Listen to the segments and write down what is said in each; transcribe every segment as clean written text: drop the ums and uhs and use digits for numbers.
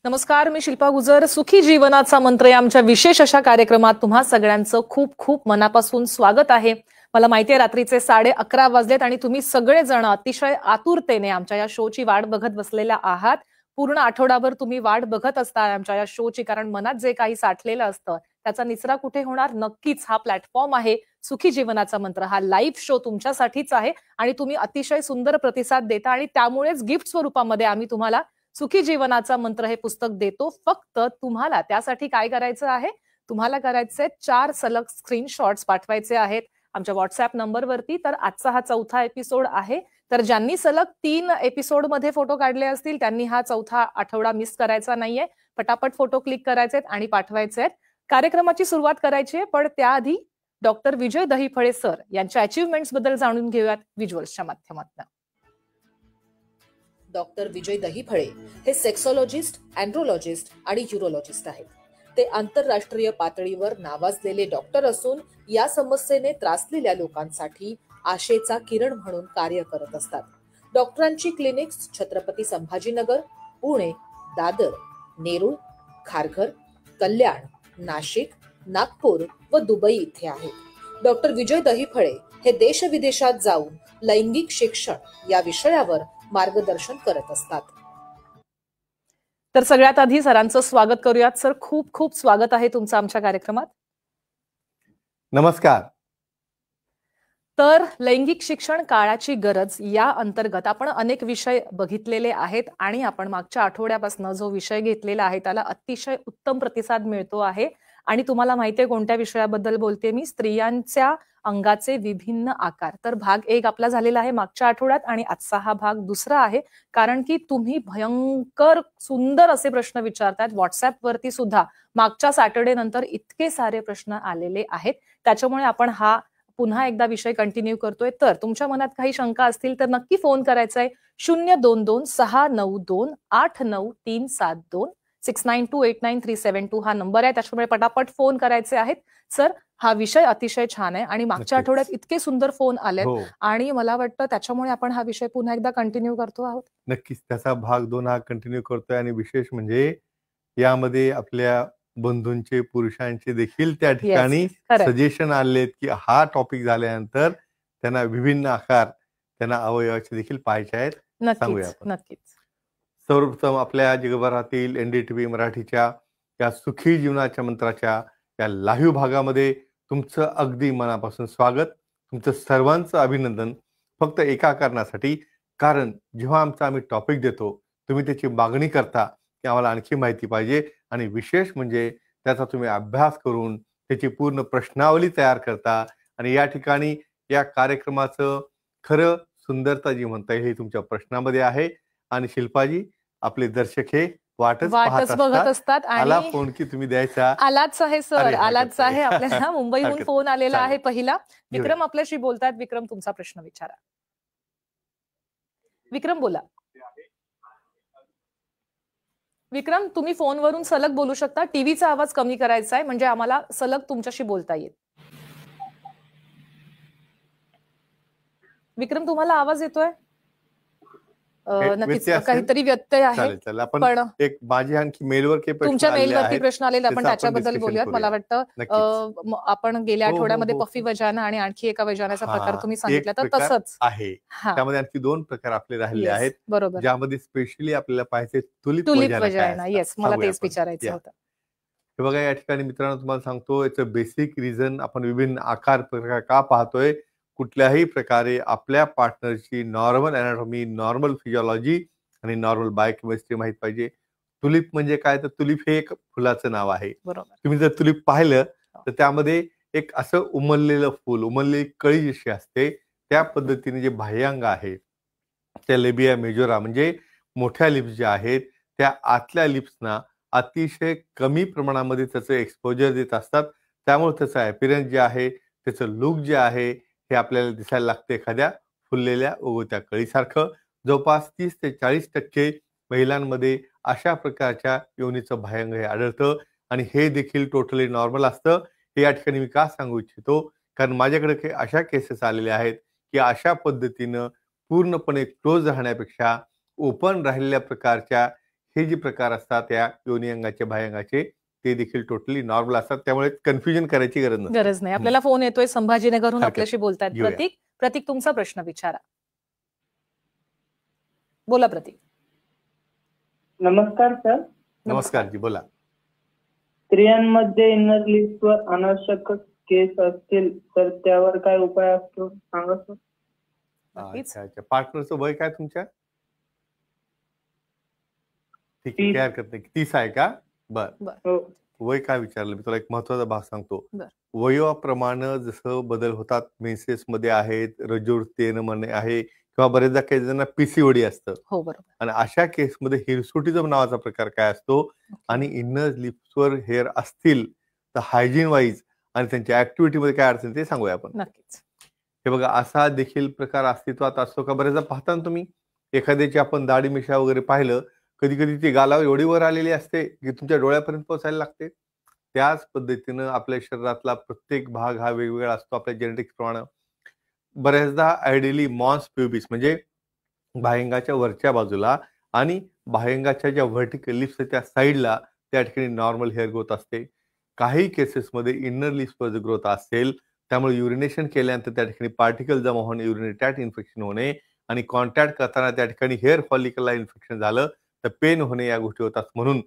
नमस्कार, मी शिल्पा गुजर. सुखी जीवनाचा मंत्र या आमच्या विशेष अशा कार्यक्रमात तुम्हा सगळ्यांचं खूप खूप मनापासून स्वागत आहे. मला माहिती आहे रात्रीचे 11:30 वाजलेत आणि तुम्ही सगळेजण अतिशय आतुरतेने आमच्या या शोची वाट बघत बसलेल्या आहात. पूर्ण आठवडाभर तुम्ही वाट बघत असता आमच्या या शोची, कारण मनात जे काही साठलेलं असतं त्याचा निचरा कुठे होणार? नक्कीच हा प्लॅटफॉर्म आहे सुखी जीवनाचा मंत्र. हा लाईव्ह शो तुमच्यासाठीच आहे आणि तुम्ही अतिशय सुंदर प्रतिसाद देता आणि त्यामुळेच गिफ्ट स्वरूपामध्ये आम्ही तुम्हाला सुखी जीवनाचा मंत्र हे पुस्तक देतो. फक्त तुम्हाला त्यासाठी काय करायचं आहे? तुम्हाला करायचे 4 सलग स्क्रीनशॉट्स पाठवायचे आहेत आमच्या व्हॉट्सअप नंबरवरती. तर आजचा हा 4था एपिसोड आहे. तर ज्यांनी सलग 3 एपिसोडमध्ये फोटो काढले असतील त्यांनी हा 4था आठवडा मिस करायचा नाहीये. पटापट फोटो क्लिक करायचेत आणि पाठवायचे आहेत. कार्यक्रमाची सुरुवात करायची आहे, पण त्याआधी डॉक्टर विजय दहिफळे सर यांच्या अचीव्हमेंट्स बद्दल जाणून घेऊयात व्हिज्युअल्सच्या माध्यमातून. डॉक्टर विजय दहिफळे हे सेक्सॉलॉजिस्ट, अँड्रोलॉजिस्ट आणि यूरोलॉजिस्ट आहेत. ते आंतरराष्ट्रीय पातळीवर नावाजलेले डॉक्टर असून या समस्येने त्रासलेल्या लोकांसाठी आशेचा किरण म्हणून कार्य करत असतात. डॉक्टरांची क्लिनिक्स छत्रपती संभाजीनगर, पुणे, दादर, नेरूळ, खारघर, कल्याण, नाशिक, नागपूर व दुबई इथे आहेत. डॉक्टर विजय दहिफळे हे देशविदेशात जाऊन लैंगिक शिक्षण या विषयावर मार्गदर्शन करत असतात. तर सगळ्यात आधी सरांचं स्वागत करूयात. सर, खूप खूप स्वागत आहे तुमचं आमच्या कार्यक्रमात. नमस्कार. तर लैंगिक शिक्षण काळाची गरज या अंतर्गत आपण अनेक विषय बघितलेले आहेत आणि आपण मागच्या आठवड्यापासून जो विषय घेतलेला आहे त्याला अतिशय उत्तम प्रतिसाद मिळतो आहे. आणि तुम्हाला माहितीये कोणत्या विषयाबद्दल बोलते मी? स्त्रियांच्या अंगाचे विभिन्न आकार. तर भाग 1 आपला झालेला आहे मागच्या आठवड्यात आणि आजचा हा भाग दुसरा आहे. कारण की तुम्ही भयंकर सुंदर असे प्रश्न विचारतात. व्हॉट्सअपवरती सुद्धा मागच्या सॅटर्डे नंतर इतके सारे प्रश्न आलेले आहेत. त्याच्यामुळे आपण हा पुन्हा एकदा विषय कंटिन्यू करतोय. तर तुमच्या मनात काही शंका असतील तर नक्की फोन करायचा आहे. 022-692-89372 69289372 हा नंबर आहे. त्याच्यामुळे पटापट फोन करायचे आहेत. सर, हा विषय अतिशय छान आहे आणि मागच्या आठवड्यात इतके सुंदर फोन आलेत आणि मला वाटतं त्याच्यामुळे आपण हा विषय पुन्हा एकदा कंटिन्यू करतो आहोत. नक्कीच त्याचा भाग 2 हा कंटिन्यू करतोय आणि विशेष म्हणजे यामध्ये आपल्या बंधूंचे, पुरुषांचे देखील त्या ठिकाणी सजेशन आलेत की हा टॉपिक झाल्यानंतर त्यांना विभिन्न आकार, त्यांना अवयवाचे देखील पाहायचे आहेत. सांगूया आपण. नक्कीच. सर्वप्रथम आपल्या जगभरातील NDTV मराठीच्या या सुखी जीवनाच्या मंत्राच्या या लाईव्ह भागामध्ये तुमचं अगदी मनापासून स्वागत. तुमचं सर्वांचं अभिनंदन. फक्त एका कारणासाठी, कारण जेव्हा आम्ही टॉपिक देतो तुम्ही त्याची मागणी करता की आम्हाला आणखी माहिती पाहिजे आणि विशेष म्हणजे त्याचा तुम्ही अभ्यास करून त्याची पूर्ण प्रश्नावली तयार करता आणि या ठिकाणी या कार्यक्रमाचं खरं सुंदरता जी म्हणता येईल ही तुमच्या प्रश्नामध्ये आहे. आणि शिल्पाजी, आपले दर्शक हे वाटच बघत असतात. आला फोन की तुम्ही द्यायचा. आलाच आहे सर, आलाच आहे. आपल्याला मुंबईहून फोन आलेला आहे पहिला. विक्रम आपल्याशी बोलतात. विक्रम, तुमचा प्रश्न विचारा. विक्रम बोला. विक्रम, तुम्ही फोनवरून सलग बोलू शकता. टीव्हीचा आवाज कमी करायचा आहे म्हणजे आम्हाला सलग तुमच्याशी बोलता येईल. विक्रम, तुम्हाला आवाज येतोय? नक्कीच काहीतरी व्यत्यय आहे. पण एक माझी आणखी मेलवर तुमच्या मेलवरती प्रश्न आलेला, आपण त्याच्याबद्दल बोलूयात. मला वाटतं आपण गेल्या आठवड्यामध्ये पफी वजाना आणि आणखी एका वजानाचा प्रकार तुम्ही सांगितला, तर तसंच आहे. त्यामध्ये आणखी 2 प्रकार आपले राहिले आहेत. बरोबर. ज्यामध्ये स्पेशली आपल्याला पाहायचे तुलिप वजाना. येस, मला तेच विचारायचं होतं. हे बघा, या ठिकाणी मित्रांनो तुम्हाला सांगतो याचं बेसिक रिझन आपण विभिन्न आकार प्रकार का पाहतोय. कुठल्याही प्रकारे आपल्या पार्टनरची नॉर्मल अॅनाटॉमी, नॉर्मल फिजिओलॉजी आणि नॉर्मल बायोकेमिस्ट्री माहित पाहिजे. तुलिप म्हणजे काय? तर तुलिप हे एक फुलाचं नाव आहे. तुम्ही जर तुलिप पाहिलं तर त्यामध्ये एक असं उमललेलं फुल, उमललेली कळी जशी असते त्या पद्धतीने जे बाह्यांग आहे त्या लेबिया मेजोरा म्हणजे मोठ्या लिप्स ज्या आहेत त्या आतल्या लिप्सना अतिशय कमी प्रमाणामध्ये त्याचं एक्सपोजर देत असतात. त्यामुळे त्याचं अपीअरन्स जे आहे, त्याचं लुक जे आहे हे आपल्याला दिसायला लागते एखाद्या फुललेल्या उगवत्या कळीसारखं. जवळपास 30 ते 40% महिलांमध्ये अशा प्रकारच्या योनीचं बाह्यांग हे आढळतं आणि हे देखील टोटली नॉर्मल असतं. हे या ठिकाणी मी का सांगू इच्छितो, कारण माझ्याकडे काही अशा केसेस आलेल्या आहेत की अशा पद्धतीनं पूर्णपणे क्लोज राहण्यापेक्षा ओपन राहिलेल्या प्रकारच्या हे जे प्रकार असतात या योनी अंगाचे बाह्यंगाचे ते देखील टोटली नॉर्मल असतात. त्यामुळे कन्फ्युजन करायची गरज नसते. गरज नाही. आपल्याला फोन येतोय संभाजीनगरहून, हरकत आपल्याशी बोलतायत घेऊया. प्रतीक तुमचा प्रश्न विचारा. बोला प्रतीक. नमस्कार सर. नमस्कार जी, बोला. स्त्रियांमध्ये इनर लिप्सवर अनावश्यक केस असतील तर त्यावर काय उपाय असतो सांगा सर. नक्कीच. अच्छा, पार्टनरचं वय काय तुमच्या? ठीक आहे, 30. काय हरकत नाही. 30 आहे का? बर. हो. वय काय विचारलं मी तुला, एक महत्वाचा भाग सांगतो. बर. वयोप्रमाणे जसं बदल होतात, मेन्सेस मध्ये आहेत, रजोत्तेजन आहे, किंवा बरेचदा काही जणांना पीसीओडी असतं. हो, बरोबर. आणि अशा केसमध्ये हिरसुटिझम नावाचा प्रकार काय असतो, आणि इनर लिप्सवर हेअर असतील तर हायजीन वाईज आणि त्यांच्या ऍक्टिव्हिटीमध्ये काय अडचण ते सांगूया आपण. नक्कीच. हे बघा, असा देखील प्रकार अस्तित्वात असतो का? बरेचदा पाहता ना तुम्ही, एखाद्याची आपण दाढी मिशा वगैरे पाहिलं, कधी कधी ती गालावर एवढी वर आलेली असते की तुमच्या डोळ्यापर्यंत पोहोचायला लागते. त्याच पद्धतीनं आपल्या शरीरातला प्रत्येक भाग हा वेगवेगळा असतो आपल्या जेनेटिक्स प्रमाणे. बऱ्याचदा आयडियली मॉन्स प्युबिस म्हणजे बाह्यंगाच्या वरच्या बाजूला आणि बाह्यंगाच्या ज्या व्हर्टिकल लिप्स त्या साईडला त्या ठिकाणी नॉर्मल हेअर ग्रोथ असते. काही केसेसमध्ये इनर लिप्सवर ग्रोथ असेल, त्यामुळे युरिनेशन केल्यानंतर त्या ठिकाणी पार्टिकल जमा होणे, युरिनरी ट्रॅक्ट इन्फेक्शन होणे, आणि कॉन्टॅक्ट करताना त्या ठिकाणी हेअर फॉलिकलला इन्फेक्शन झालं तर पेन होणे, या गोष्टी होतात. म्हणून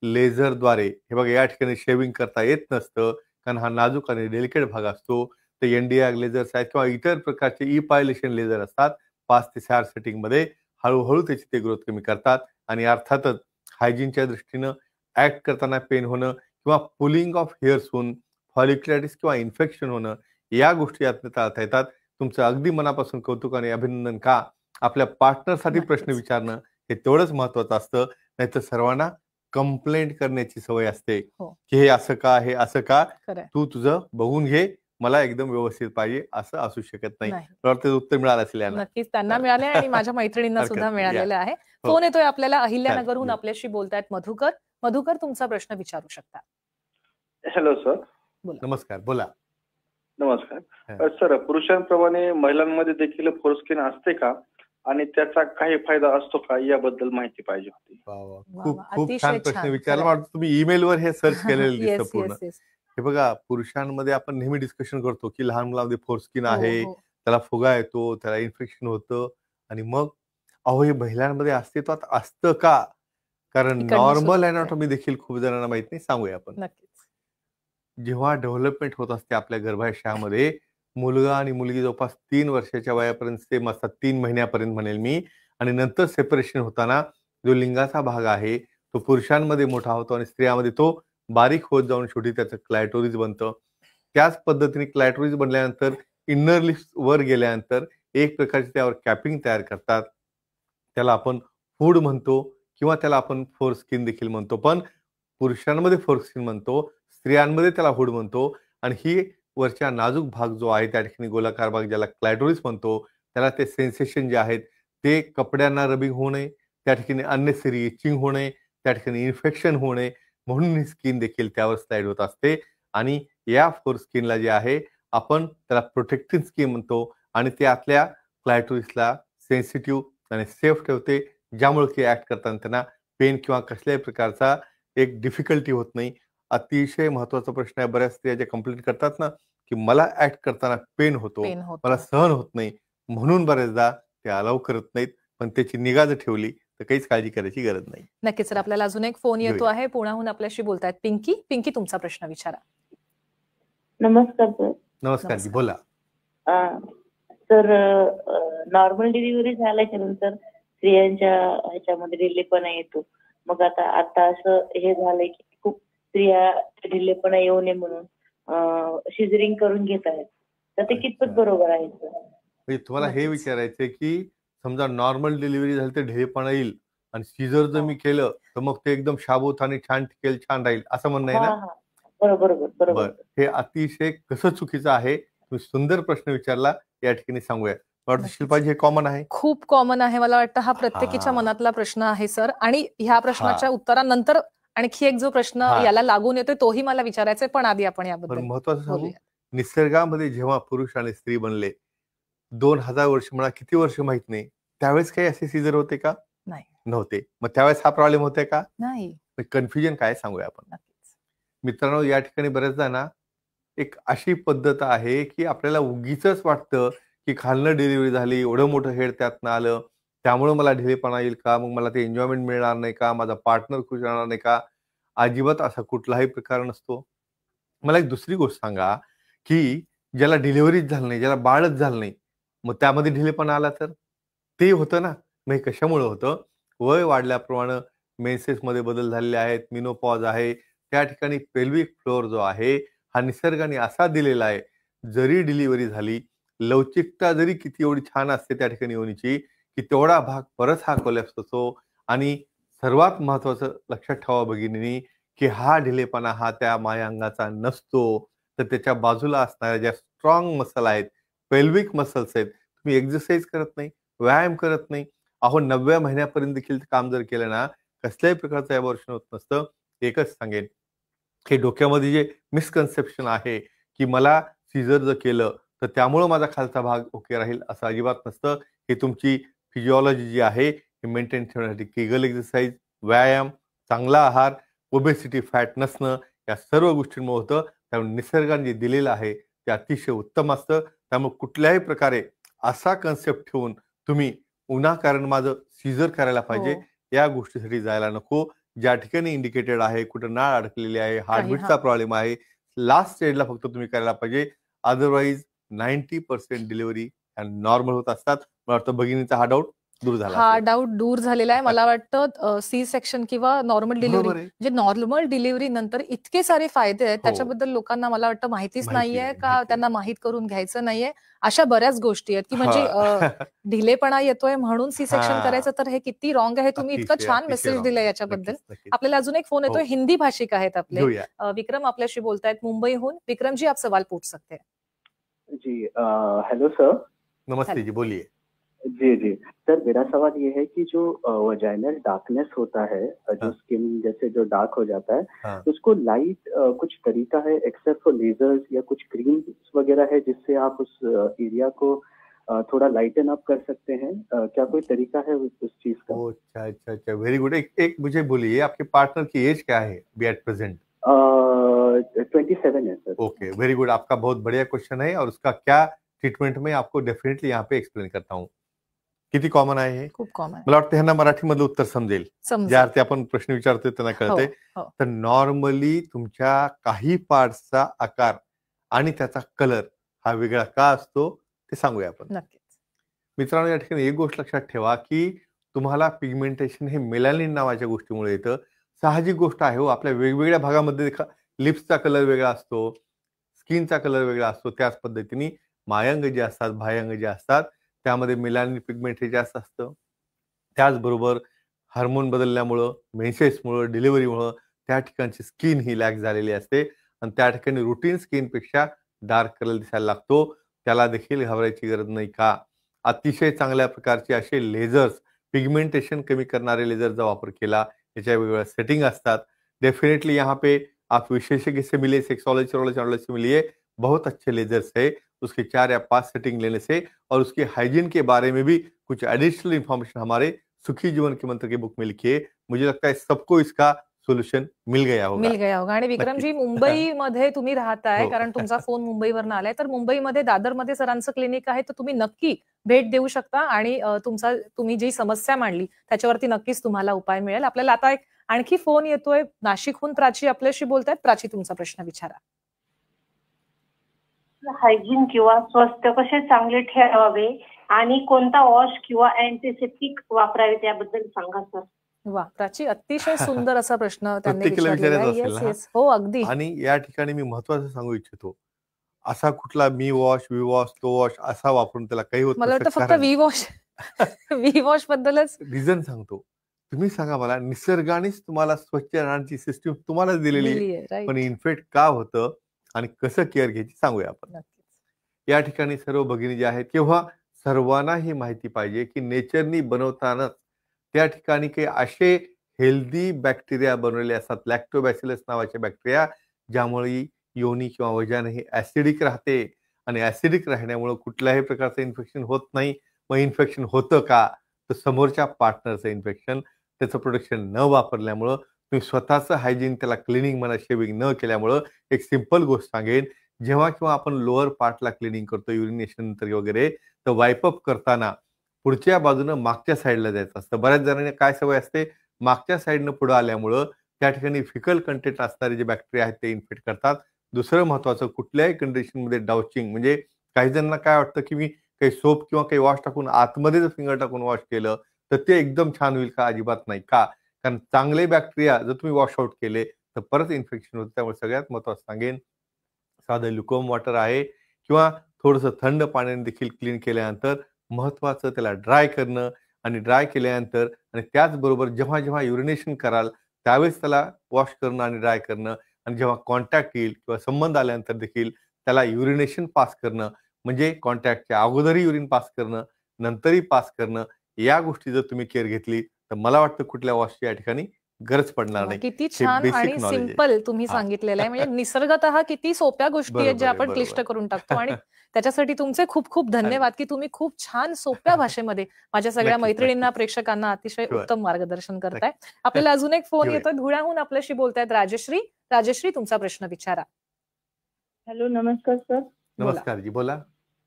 लेझरद्वारे, हे बघा, या ठिकाणी शेविंग करता येत नसतं कारण हा नाजूक आणि डेलिकेट भाग असतो. तर एनडीआर लेझर्स आहेत किंवा इतर प्रकारचे ई पायलेशन लेझर असतात, 5 ते 6 सेटिंगमध्ये हळूहळू त्याची ते ग्रोथ कमी करतात. आणि अर्थातच हायजीनच्या दृष्टीनं ऍक्ट करताना पेन होणं किंवा पुलिंग ऑफ हेअर्स होऊन फॉलिक्युलायटिस किंवा इन्फेक्शन होणं, या गोष्टी यातनं टाळता येतात. तुमचं अगदी मनापासून कौतुक आणि अभिनंदन. का आपल्या पार्टनरसाठी प्रश्न नक्कीच. विचारणं हे तेवढंच महत्वाचं असतं. नाहीतर सर्वांना कंप्लेंट करण्याची सवय असते हो. की हे असं का, हे असं का, खरंय. तू तुझं बघून घे, मला एकदम व्यवस्थित पाहिजे, असं असू शकत नाही. नाही. मला वाटतं उत्तर मिळालं असेल यांना. नक्कीच त्यांना मिळाले आणि माझ्या मैत्रिणींना हरकत सुद्धा नाही, या. मिळालेलं आहे. हो. फोन येतोय आपल्याला अहिल्यानगरहून, चालेल. आपल्याशी बोलतायत मधुकर तुमचा प्रश्न विचारू शकता. Hello sir. नमस्कार, बोला. नमस्कार सर. पुरुषांप्रमाणे महिलांमध्ये देखील फोरस्किन असते का आणि त्याचा काही फायदा असतो का, याबद्दल माहिती पाहिजे होती. खूप वा, खूप अतिशय छान प्रश्न छान. विचारला. खरंय. वाटतं तुम्ही ईमेलवर हे सर्च केलेलं दिसतं येस पूर्ण. Yes yes. हे बघा, पुरुषांमध्ये आपण नेहमी डिस्कशन करतो की लहान मुलांमध्ये फोरस्किन हो, आहे, हो. त्याला फुगा येतो, त्याला इन्फेक्शन होतं, आणि मग अहो हे महिलांमध्ये अस्तित्वात असतं का? कारण इकडनं नॉर्मल सुरू होतंय. अॅनाटॉमी देखील खूप जणांना माहित नाही. सांगूया आपण. नक्कीच. जेव्हा डेव्हलपमेंट होत असते आपल्या गर्भाशयामध्ये, मुलगा आणि मुलगी जवळपास 3 वर्षाच्या वयापर्यंत सेम असतात, 3 महिन्यापर्यंत म्हणेल मी. आणि नंतर सेपरेशन होताना जो लिंगाचा भाग आहे तो पुरुषांमध्ये मोठा होतो आणि स्त्रियांमध्ये तो बारीक होत जाऊन शेवटी त्याचं क्लायटोरिस बनतं. त्याच पद्धतीने क्लायटोरिस बनल्यानंतर इनर लिप्स वर गेल्यानंतर एक प्रकारची त्यावर कॅपिंग तयार करतात. त्याला आपण हुड म्हणतो किंवा त्याला आपण फोरस्किन देखील म्हणतो. पण पुरुषांमध्ये फोरस्किन म्हणतो, स्त्रियांमध्ये त्याला हुड म्हणतो. आणि ही वरच्या नाजूक भाग जो आहे त्या ठिकाणी गोलाकार भाग, ज्याला क्लायटोरिस म्हणतो, त्याला ते सेन्सेशन जे आहेत ते कपड्यांना रबिंग होऊ नये, त्या ठिकाणी अननेसेसरी इचिंग होऊ नये, त्या ठिकाणी इन्फेक्शन होऊ नये, म्हणून ही स्किन देखील त्यावर स्लाइड होत असते. आणि या फोरस्किनला जे आहे आपण त्याला प्रोटेक्टिव्ह स्किन म्हणतो, आणि ते आतल्या क्लायटोरिसला सेन्सिटिव्ह आणि सेफ ठेवते, ज्यामुळे की ऍक्ट करताना त्यांना पेन किंवा कसल्याही प्रकारचा एक डिफिकल्टी होत नाही. अतिशय महत्वाचा प्रश्न आहे. बऱ्याच स्त्रिया ज्या कंप्लेंट करतात ना की मला ऍक्ट करताना पेन होतो, मला सहन होत नाही, म्हणून बरेचदा ते अलाव करत नाहीत. पण त्याची निगा जर ठेवली तर काहीच काळजी करायची गरज नाही. नक्कीच सर. आपल्याला अजून एक फोन येतो आहे, पुण्याहून आपल्याशी बोलतायत पिंकी तुमचा प्रश्न विचारा. नमस्कार सर. नमस्कार जी, बोला. सर, नॉर्मल डिलिव्हरी झाल्याच्या नंतर स्त्रियांच्या ह्याच्यामध्ये ढिल्लेपणा येतो. मग आता असं हे झालंय की खूप स्त्रिया ढिल्लेपणा येऊ नये म्हणून सिझरिंग करून घेत आहेत, तर ते कितपत बरोबर आहे सर? म्हणजे तुम्हाला हे विचारायचंय की समजा नॉर्मल डिलिव्हरी झाली तर ढिलेपणा येईल, आणि सीझर जर मी केलं तर मग ते एकदम शाबूत आणि छान टिकेल, छान राहील, असं म्हणणं आहे ना? बरोबर. हे अतिशय कसं चुकीचं आहे. तुम्ही सुंदर प्रश्न विचारला, या ठिकाणी सांगूया. शिल्पाजी, हे कॉमन आहे, खूप कॉमन आहे. मला वाटतं हा प्रत्येकीच्या मनातला प्रश्न आहे सर. आणि ह्या प्रश्नाच्या उत्तरानंतर आणखी एक जो प्रश्न याला लागून येतोय तोही मला विचारायचा आहे, पण आधी आपण याबद्दल महत्वाचं सांगू. बोलूया. निसर्गामध्ये जेव्हा पुरुष आणि स्त्री बनले 2000 वर्ष म्हणा, किती वर्ष माहित नाही, त्यावेळेस काही असे सीझर होते का? नव्हते. मग त्यावेळेस हा प्रॉब्लेम होतोय का? नाही. कन्फ्युजन काय सांगूया आपण. नक्कीच. मित्रांनो, या ठिकाणी बऱ्याचदा ना एक अशी पद्धत आहे की आपल्याला उगीचच वाटतं की खालनं डिलिव्हरी झाली, एवढं मोठं हेड त्यातनं आलं, त्यामुळे मला ढिलेपणा येईल का? मग मला ते एन्जॉयमेंट मिळणार नाही का? माझा पार्टनर खुश राहणार नाही का? अजिबात असा कुठलाही प्रकार नसतो. मला एक दुसरी गोष्ट सांगा, की ज्याला डिलिव्हरीच झालं नाही, ज्याला बाळच झालं नाही, मग त्यामध्ये ढिलेपणा आला तर? ते होतं ना. मग हे कशामुळं होतं? वय वाढल्याप्रमाणे मेन्सेसमध्ये बदल झालेले आहेत, मेनोपॉज आहे. त्या ठिकाणी पेल्विक फ्लोअर जो आहे, हा निसर्गाने असा दिलेला आहे, जरी डिलिव्हरी झाली, लवचिकता जरी किती एवढी छान असते त्या ठिकाणी योनीची, की तेवढा भाग परत हा कोलॅप्स होतो. आणि सर्वात महत्त्वाचं लक्षात ठेवा भगिनींनी, की हा ढिलेपणा हा त्या मायांगाचा नसतो. तर त्याच्या बाजूला असणाऱ्या ज्या स्ट्रॉंग मसल आहेत, पेल्विक मसल्स आहेत, तुम्ही एक्सरसाइज करत नाही, व्यायाम करत नाही. अहो 9व्या महिन्यापर्यंत देखील ते काम जर केलं ना, कसल्याही प्रकारचं अबॉर्शन होत नसतं. एकच सांगेन, हे डोक्यामध्ये जे मिसकन्सेप्शन आहे, की मला सीझर जर केलं, तर त्यामुळं माझा खालचा भाग ओके राहील, असं अजिबात नसतं. ही तुमची फिजिओलॉजी जी आहे, ही मेंटेन ठेवण्यासाठी केगल एक्सरसाइज, व्यायाम, चांगला आहार, ओबेसिटी, फॅट नसणं, या सर्व गोष्टींमुळे होतं. त्यामुळे निसर्गाने जे दिलेलं आहे, ते अतिशय उत्तम असतं. त्यामुळे कुठल्याही प्रकारे असा कन्सेप्ट ठेवून तुम्ही उनाकारण माझं सीझर करायला पाहिजे, हो. या गोष्टीसाठी जायला नको. ज्या ठिकाणी इंडिकेटेड आहे, कुठं नाळ अडकलेली आहे, हार्टबीटचा प्रॉब्लेम आहे, लास्ट स्टेजला फक्त तुम्ही करायला पाहिजे. अदरवाईज 90% डिलिव्हरी नॉर्मल होत असतात. मला वाटतं भगिनीचा हा डाऊट दूर झाला हा असेल. डाऊट दूर झालेला आहे. मला वाटतं सी सेक्शन किंवा नॉर्मल डिलिव्हरी, बरोबर आहे. म्हणजे नॉर्मल डिलिव्हरी नंतर इतके सारे फायदे आहेत, हो. त्याच्याबद्दल लोकांना मला वाटतं माहितीच माहिती नाहीये आहे, का माहिती आहे. त्यांना माहीत करून घ्यायचं नाहीये. अशा बऱ्याच गोष्टी आहेत, की म्हणजे हां. ढिलेपणा येतोय म्हणून सी सेक्शन हां. करायचं, तर हे किती रॉंग आहे. तुम्ही इतकं अतिशय, छान अतिशय मेसेज रॉंग दिलाय आहे. याच्याबद्दल. नक्कीच, नक्कीच. आपल्याला अजून एक फोन येतोय, हो. हिंदी भाषिक आहेत आपले. घेऊया. विक्रम आपल्याशी बोलतायत मुंबईहून. विक्रम जी, आप सवाल पूछ सकते हैं. जी हेलो सर। नमस्ते हेलो. जी, बोलिए. जी जी सर, मेरा सवाल ये है कि जो वजाइनल डार्कनेस होता है, जो हाँ. स्किन जैसे जो डार्क हो जाता है, हाँ. उसको लाइट कुछ तरीका है एक्सेप्ट फॉर लेजर्स या कुछ क्रीम्स वगैरह है जिससे आप उस एरिया को थोड़ा लाइटन अप कर सकते हैं? क्या कोई तरीका है उस चीज का? ओह! अच्छा, अच्छा, अच्छा। Very good. एक एक मुझे बोलिए, आपके पार्टनर की एज क्या है अभी एट प्रेज़ेंट? 27 है सर। Okay, very good. आपका बहुत बढ़िया क्वेश्चन है और उसका क्या ट्रीटमेंट में आपको डेफिनेटली यहाँ पे एक्सप्लेन करता हूँ. किती कॉमन आहे हे? खूप कॉमन. मला वाटतं ह्यांना मराठीमधलं उत्तर समजेल. ज्या अर्थी आपण प्रश्न विचारतोय त्यांना कळतंय. हो. तर नॉर्मली तुमच्या काही पार्ट्सचा आकार आणि त्याचा कलर हा वेगळा का असतो ते सांगूया आपण. नक्कीच. मित्रांनो, या ठिकाणी एक गोष्ट लक्षात ठेवा, की तुम्हाला पिगमेंटेशन हे मेलानिन नावाच्या गोष्टीमुळे येतं. साहजिक गोष्ट आहे हो, आपल्या वेगवेगळ्या भागामध्ये लिप्सचा कलर वेगळा असतो, स्किनचा कलर वेगळा असतो. त्याच पद्धतीने मायांग जे असतात, बाह्यांग जे असतात, त्यामध्ये मेलानिन पिगमेंट हे जास्त असतं. त्याचबरोबर हार्मोन बदलल्यामुळं, मेन्सेसमुळं, डिलिव्हरीमुळं त्या ठिकाणची स्किन ही लॅक झालेली असते आणि त्या ठिकाणी रुटीन स्किनपेक्षा डार्क कलर दिसायला लागतो. त्याला देखील घाबरायची गरज नाही का? अतिशय चांगल्या प्रकारचे असे लेझर्स, पिगमेंटेशन कमी करणारे लेझरचा वापर केला. याच्या वेगवेगळ्या सेटिंग असतात. डेफिनेटली यहाँ पे आप विशेषज्ञ से मिलिए, सेक्सोलॉजी से मिलिए, बहुत अच्छे लेजर्स है. उसके 4 या 5 सेटिंग लेने से और उसके हाइजीन के बारे में भी कुछ एडिशनल इन्फॉर्मेशन हमारे सुखी जीवन के मंत्र की बुक में लिखी है. मुझे लगता है सबको इसका सोल्यूशन मिल गया होगा. आणि विक्रमजी, नक्कीच. मुंबईमध्ये तुम्ही राहताय, हो. कारण तुमचा फोन मुंबईवरून आलाय, तर मुंबईमध्ये दादरमध्ये सरांचं क्लिनिक आहे, तर तुम्ही नक्की भेट देऊ शकता आणि तुम्ही जी समस्या मांडली त्याच्यावरती नक्कीच तुम्हाला उपाय मिळेल. आपल्याला आता एक आणखी फोन येतोय, नाशिकहून प्राची आपल्याशी बोलतायत. प्राची, तुमचा प्रश्न विचारा. हायजीन किंवा स्वास्थ्य कसे चांगले ठेवावे आणि कोणता वॉश किंवा अँटीसेप्टिक वापरावे त्याबद्दल सांगा सर. वा, प्राची, अतिशय सुंदर असा प्रश्न त्यांनी प्रत्येकाला विचारलेला विचारायचा आहे. असेल येस ना. येस, हो अगदी. आणि या ठिकाणी मी महत्वाचं सांगू इच्छितो, असा कुठला मी वॉश, वी वॉश, तो वॉश असा वापरून त्याला काही होत मला नसतं. वाटतं फक्त वी वॉश बद्दलच रिझन सांगतो. तुम्ही सांगा मला, निसर्गानेच तुम्हाला स्वच्छ राहण्याची सिस्टीम तुम्हालाच दिलेली आहे. आहे. पण इन्फेक्ट का होतं आणि कसं केअर घ्यायची सांगूया आपण. नक्कीच. या ठिकाणी सर्व भगिनी जे आहेत, किंवा सर्वांना ही माहिती पाहिजे की नेचरनी बनवतानाच त्या ठिकाणी काही असे हेल्दी बॅक्टेरिया बनवलेले असतात, लॅक्टोबॅसिलस नावाचे बॅक्टेरिया, ज्यामुळे योनी किंवा वजान हे ऍसिडिक राहते आणि ऍसिडिक राहण्यामुळे कुठल्याही प्रकारचं इन्फेक्शन होत नाही. मग इन्फेक्शन होतं का? तर समोरच्या पार्टनरचं इन्फेक्शन, त्याचं प्रोटेक्शन न वापरल्यामुळं, तुम्ही स्वतःचं हायजीन त्याला क्लिनिंग म्हणा शेविंग न केल्यामुळं, एक सिंपल गोष्ट सांगेन, जेव्हा केव्हा आपण लोअर पार्टला क्लिनिंग करतो युरिनेशन नंतर वगैरे, तर वाईपअप करताना पुढच्या बाजूनं मागच्या साईडला जायचं असतं. बऱ्याच जणांना काय सवय असते, मागच्या साईडनं पुढे आल्यामुळं त्या ठिकाणी फिकल कंटेंट असणारे जे बॅक्टेरिया आहेत ते इन्फेक्ट करतात. दुसरं महत्त्वाचं, कुठल्याही कंडिशनमध्ये डाउचिंग, म्हणजे काही जणांना काय वाटतं, की मी काही सोप किंवा काही वॉश टाकून आतमध्ये जर फिंगर टाकून वॉश केलं तर ते एकदम छान होईल का? अजिबात नाही. का? कारण चांगले बॅक्टेरिया जर तुम्ही वॉश आउट केले तर परत इन्फेक्शन होतं. त्यामुळे सगळ्यात महत्त्वाचं सांगेन, साधं ल्युकवॉर्म वॉटर आहे किंवा थोडंसं थंड पाण्याने देखील क्लीन केल्यानंतर महत्त्वाचं त्याला ड्राय करणं आणि ड्राय केल्यानंतर आणि त्याचबरोबर जेव्हा जेव्हा युरिनेशन कराल त्यावेळेस त्याला वॉश करणं आणि ड्राय करणं आणि जेव्हा कॉन्टॅक्ट येईल किंवा संबंध आल्यानंतर देखील त्याला युरिनेशन पास करणं, म्हणजे कॉन्टॅक्टच्या अगोदरही युरिन पास करणं, नंतरही पास करणं, या गोष्टी जर तुम्ही केअर घेतली तर मला वाटतं कुठल्या वॉशची या ठिकाणी गरज पडणार नाही. किती हे छान बेसिक आणि नॉलेज आहे. सिंपल तुम्ही हां. सांगितलेलं आहे. म्हणजे निसर्गतः किती सोप्या गोष्टी आहेत बरोबर ज्या आहे, आपण बरोबर क्लिष्ट आहे. करून टाकतो आणि त्याच्यासाठी तुमचे खूप खूप धन्यवाद की तुम्ही खूप छान सोप्या भाषेमध्ये माझ्या सगळ्या नक्कीच, मैत्रिणींना, नक्कीच. प्रेक्षकांना अतिशय Sure. उत्तम मार्गदर्शन करताय. नक्की. आपल्याला अजून एक फोन घेऊया. येतोय. धुळ्याहून आपल्याशी बोलतायत राजश्री. राजश्री, तुमचा प्रश्न विचारा. हॅलो, नमस्कार सर. नमस्कार जी, बोला.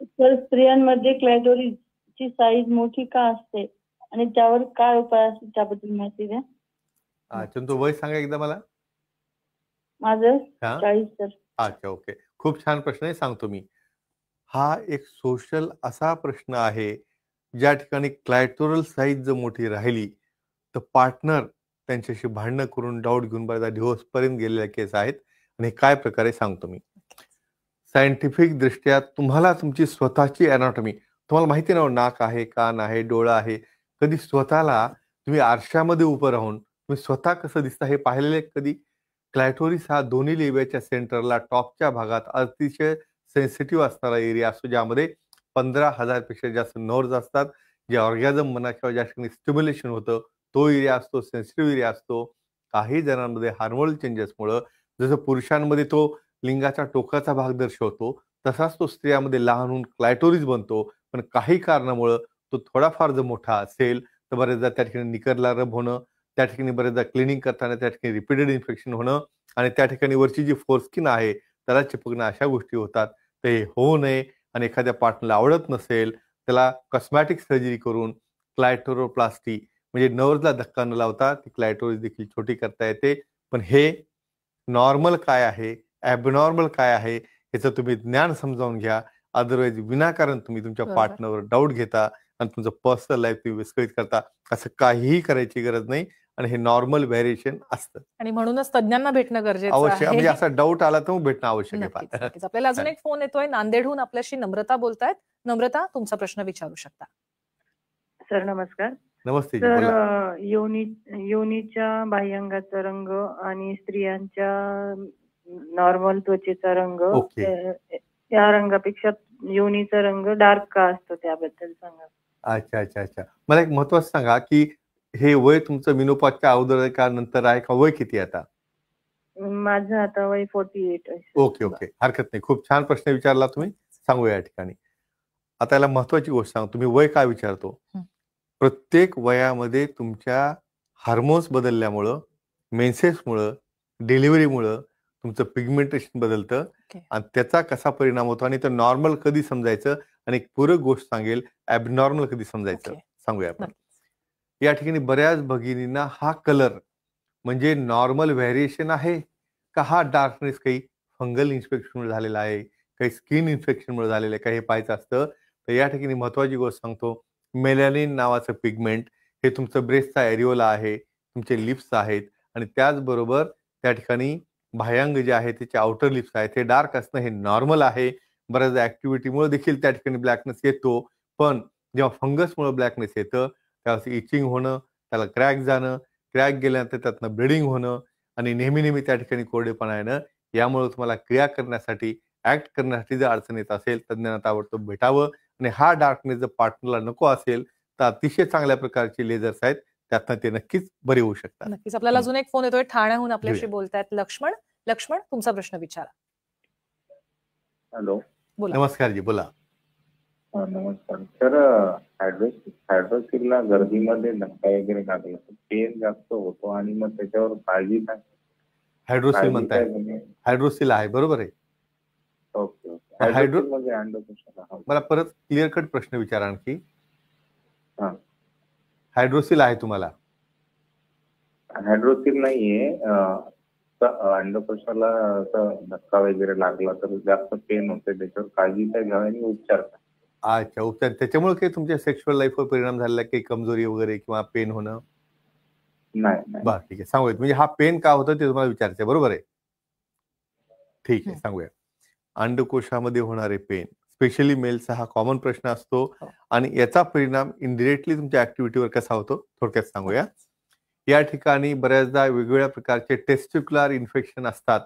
सर, स्त्रियांमध्ये क्लॅटोरिसची साईज मोठी का असते आणि त्यावर काय उपाय असतो त्याबद्दल माहिती द्या. तुमचं वय सांगा एकदा मला. माझं हां. 40 सर. अच्छा, ओके. खूप छान प्रश्न आहे, सांगतो मी. हा एक सोशल असा प्रश्न आहे, ज्या ठिकाणी क्लायटोरल साईज जर मोठी राहिली, तर पार्टनर त्यांच्याशी भांडणं करून डाऊट घेऊन बऱ्याचदा डिव्होर्सपर्यंत गेलेल्या केस आहेत आणि काय प्रकारे सांगतो मी. सायंटिफिक दृष्ट्या तुम्हाला तुमची स्वतःची एनाटॉमी तुम्हाला माहिती आहे ना, नाक आहे, कान आहे, डोळा आहे. कधी स्वतःला तुम्ही आरशामध्ये उभं राहून तुम्ही स्वतः कसं दिसता हे पाहिलेलं आहे कधी? क्लायटोरिस हा दोन्ही लेव्याच्या सेंटरला टॉपच्या भागात अतिशय सेन्सिटिव्ह असणारा एरिया असतो, ज्यामध्ये 15,000 पेक्षा जास्त नर्व्हज असतात. जे ऑर्गॅझम म्हणा किंवा ज्या ठिकाणी स्टिम्युलेशन होतं तो एरिया असतो, सेन्सिटिव्ह एरिया असतो. काही जणांमध्ये हार्मोनल चेंजेसमुळं जसं पुरुषांमध्ये तो लिंगाचा टोकाचा भाग दर्शवतो, तसाच तो स्त्रियांमध्ये लहान होऊन क्लायटोरिस बनतो. पण काही कारणामुळं तो थोडाफार जर मोठा असेल तर बरेचदा त्या ठिकाणी निकरला रब होणं, त्या ठिकाणी बरेचदा क्लिनिंग करताना त्या ठिकाणी रिपीटेड इन्फेक्शन होणं आणि त्या ठिकाणी वरची जी फोरस्किन आहे त्याला चिपकणं, अशा गोष्टी होतात. तर हे होऊ नये आणि एखाद्या पार्टनरला आवडत नसेल त्याला कॉस्मॅटिक सर्जरी करून क्लायटोरोप्लास्टी म्हणजे नर्व्हजला धक्का न लावता ती क्लायटोरिस देखील छोटी करता येते. पण हे नॉर्मल काय आहे, ॲबनॉर्मल काय आहे याचं तुम्ही ज्ञान समजावून घ्या. अदरवाईज विनाकारण तुम्ही तुमच्या बरोबर. पार्टनरवर डाऊट घेता आणि तुमचं पर्सनल लाईफ तुम्ही विस्कळीत करता. असं काहीही करायची गरज नाही आणि हे नॉर्मल व्हेरिएशन असतं. आणि म्हणूनच तज्ञांना भेटणं गरजेचं आवश्यक म्हणजे आहे. असा डाऊट आला तर मग भेटणं आवश्यक आहे नक्कीच, फार. नक्कीच. आपल्याला अजून एक फोन येतोय. नांदेडहून आपल्याशी नम्रता बोलतायत. नम्रता, तुमचा प्रश्न विचारू शकता. सर, नमस्कार. नमस्ते जी, तर बोला. योनीच्या बाह्यांगाचा रंग आणि स्त्रियांच्या नॉर्मल त्वचेचा रंग ओके. या रंगापेक्षा योनीचा रंग डार्क का असतो त्याबद्दल सांगा. अच्छा, अच्छा, अच्छा. मला एक महत्त्वाचं सांगा, की हे वय तुमचं मेनोपॉजच्या अगोदर आहे का नंतर आहे का? वय किती आहे आता? माझं आता वय 48 आहे. Okay, okay. हरकत नाही. खूप छान प्रश्न विचारला तुम्ही. सांगूया या ठिकाणी. आता याला महत्त्वाची गोष्ट सांगतो. तुम्ही वय का विचारतो? प्रत्येक वयामध्ये तुमच्या हार्मोन्स बदलल्यामुळं, मेन्सेसमुळं, डिलिव्हरीमुळं तुमचं पिगमेंटेशन बदलतं ओके. आणि त्याचा कसा परिणाम होतो आणि ते नॉर्मल कधी समजायचं आणि एक पूरक गोष्ट सांगेल, ॲबनॉर्मल कधी समजायचं ओके. सांगूया आपण. नक्कीच. या ठिकाणी बऱ्याच भगिनींना हा कलर म्हणजे नॉर्मल व्हेरिएशन आहे का हा डार्कनेस काही फंगल इन्फेक्शनमुळे झालेला आहे, काही स्किन इन्फेक्शनमुळे झालेलं आहे का, हे पाहायचं असतं. तर या ठिकाणी महत्त्वाची गोष्ट सांगतो, मेलॅनिन नावाचं पिगमेंट हे तुमचं ब्रेस्टचा एरिओला आहे, तुमचे लिप्स आहेत आणि त्याचबरोबर त्या ठिकाणी बाह्यांग जे आहे त्याचे आउटर लिप्स आहेत हे डार्क असणं हे नॉर्मल आहे. बऱ्याचदा ॲक्टिव्हिटीमुळे देखील त्या ठिकाणी ब्लॅकनेस येतो. पण जेव्हा फंगसमुळे ब्लॅकनेस येतं त्यावेळेस इचिंग होणं, त्याला क्रॅक जाणं, क्रॅक गेल्यानंतर त्यातनं ब्लिडिंग होणं आणि नेहमी त्या ठिकाणी कोरडेपणा येणं, यामुळे तुम्हाला क्रिया करण्यासाठी, ॲक्ट करण्यासाठी जर अडचण येत असेल तज्ञांना ताबडतोब भेटावं. आणि हा डार्कनेस जर पार्टनरला नको असेल तर अतिशय चांगल्या प्रकारचे लेझर्स आहेत, त्यातनं ते नक्कीच बरे होऊ शकतात. नक्कीच. आपल्याला अजून एक फोन येतोय. ठाण्याहून आपल्याशी घेऊया. बोलतायत लक्ष्मण. लक्ष्मण, तुमचा प्रश्न विचारा. हॅलो, बोला. नमस्कार जी, बोला. नमस्कार सर. हायड्रोसिलला गर्दीमध्ये धक्का वगैरे लागला तर पेन जास्त होतो आणि मग त्याच्यावर काळजी काय? हायड्रोसिल म्हणताय? हायड्रोसिल आहे, बरोबर आहे. Okay okay. हायड्रोसिल म्हणजे अंडकोशाला. मला परत क्लिअर कट प्रश्न विचारा आणखी. हा, हायड्रोसिल आहे तुम्हाला? हायड्रोसिल नाहीये. अंडकोशाला धक्का वगैरे लागला तर जास्त पेन होते, त्याच्यावर काळजी काय घ्यावी आणि उपचार काय? अच्छा, उपचार. त्याच्यामुळे काही तुमच्या सेक्शुअल लाईफवर परिणाम झालेला, काही कमजोरी वगैरे किंवा पेन होणं? नाही. बरं, ठीक आहे. सांगूयात. म्हणजे हा पेन का होतं ते तुम्हाला विचारायचं, बरोबर आहे? ठीक आहे, सांगूया. अंडकोशामध्ये होणारे पेन, स्पेशली मेलचा हा कॉमन प्रश्न असतो आणि याचा परिणाम इनडिरेक्टली तुमच्या ऍक्टिव्हिटीवर कसा होतो थोडक्यात सांगूया. या ठिकाणी बऱ्याचदा वेगवेगळ्या प्रकारचे टेस्टिक्युलर इन्फेक्शन असतात.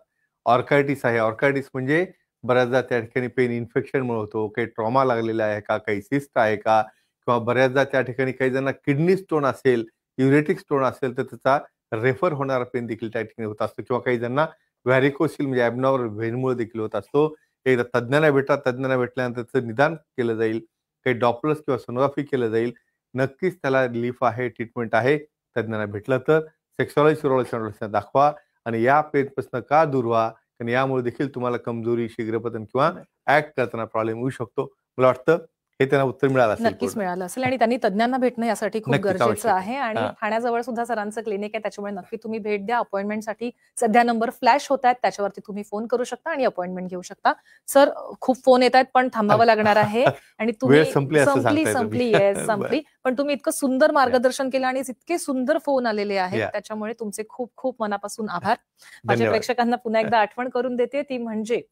ऑर्कायटिस आहे. ऑर्कायटिस म्हणजे बऱ्याचदा त्या ठिकाणी पेन इन्फेक्शनमुळे होतो. काही ट्रॉमा लागलेला आहे का, काही सिस्ट आहे का, किंवा बऱ्याचदा त्या ठिकाणी काही जणांना किडनी स्टोन असेल, युरेटिक स्टोन असेल तर त्याचा रेफर होणारा पेन देखील त्या ठिकाणी होत असतो, किंवा काही जणांना व्हॅरिकोसिल म्हणजे ॲबनॉर्मल व्हेनमुळे देखील होत असतो. एकदा तज्ज्ञांना भेटा, तज्ज्ञांना भेटल्यानंतर त्याचं निदान केलं जाईल, काही डॉप्लर्स किंवा सोनोग्राफी केलं जाईल. नक्कीच त्याला रिलीफ आहे, ट्रीटमेंट आहे. तज्ज्ञांना भेटलं तर सेक्सॉलॉजी युरोलॉजिस्ट दाखवा आणि या पेनपासून का दूर व्हा, कारण यामुळे देखील तुम्हाला कमजोरी, शीघ्रपतन किंवा ऍक्ट करताना प्रॉब्लेम येऊ शकतो. मला वाटतं हे त्यांना उत्तर मिळालं असेल. नक्कीच मिळालं असेल आणि त्यांनी तज्ञांना भेटणं यासाठी खूप नक्कीच गरजेचं आवश्यक आहे. आणि हां. ठाण्याजवळ सुद्धा सरांचं क्लिनिक आहे, त्याच्यामुळे नक्की तुम्ही भेट द्या. अपॉइंटमेंटसाठी सध्या नंबर फ्लॅश होत आहेत, त्याच्यावरती तुम्ही फोन करू शकता आणि अपॉइंटमेंट घेऊ शकता. सर, खूप फोन येत आहेत पण थांबावं लागणार आहे आणि तुम्ही वेळ संपली असं सांगताय तुम्ही. येस संपली, पण तुम्ही इतकं सुंदर मार्गदर्शन केलं आणि इतके सुंदर फोन आलेले आहेत, Yeah. त्याच्यामुळे तुमचे खूप खूप मनापासून आभार. माझ्या धन्यवाद. प्रेक्षकांना पुन्हा एकदा आठवण करून देते, ती म्हणजे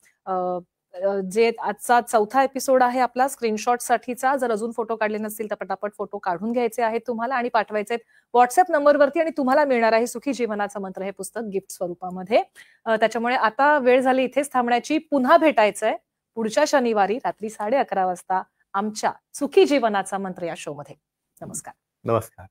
जे आजचा 4था एपिसोड आहे आपला स्क्रीनशॉट साठीचा. जर अजून फोटो काढले नसतील तर पटापट फोटो काढून घ्यायचे आहेत तुम्हाला आणि पाठवायचे आहेत व्हॉट्सअप नंबरवरती आणि तुम्हाला मिळणार आहे सुखी जीवनाचा मंत्र हे पुस्तक गिफ्ट स्वरूपामध्ये. त्याच्यामुळे आता वेळ झाली इथेच थांबण्याची. पुन्हा भेटायचंय पुढच्या शनिवारी रात्री 11:30 वाजता आमच्या सुखी जीवनाचा मंत्र या शो मध्ये. नमस्कार. नमस्कार.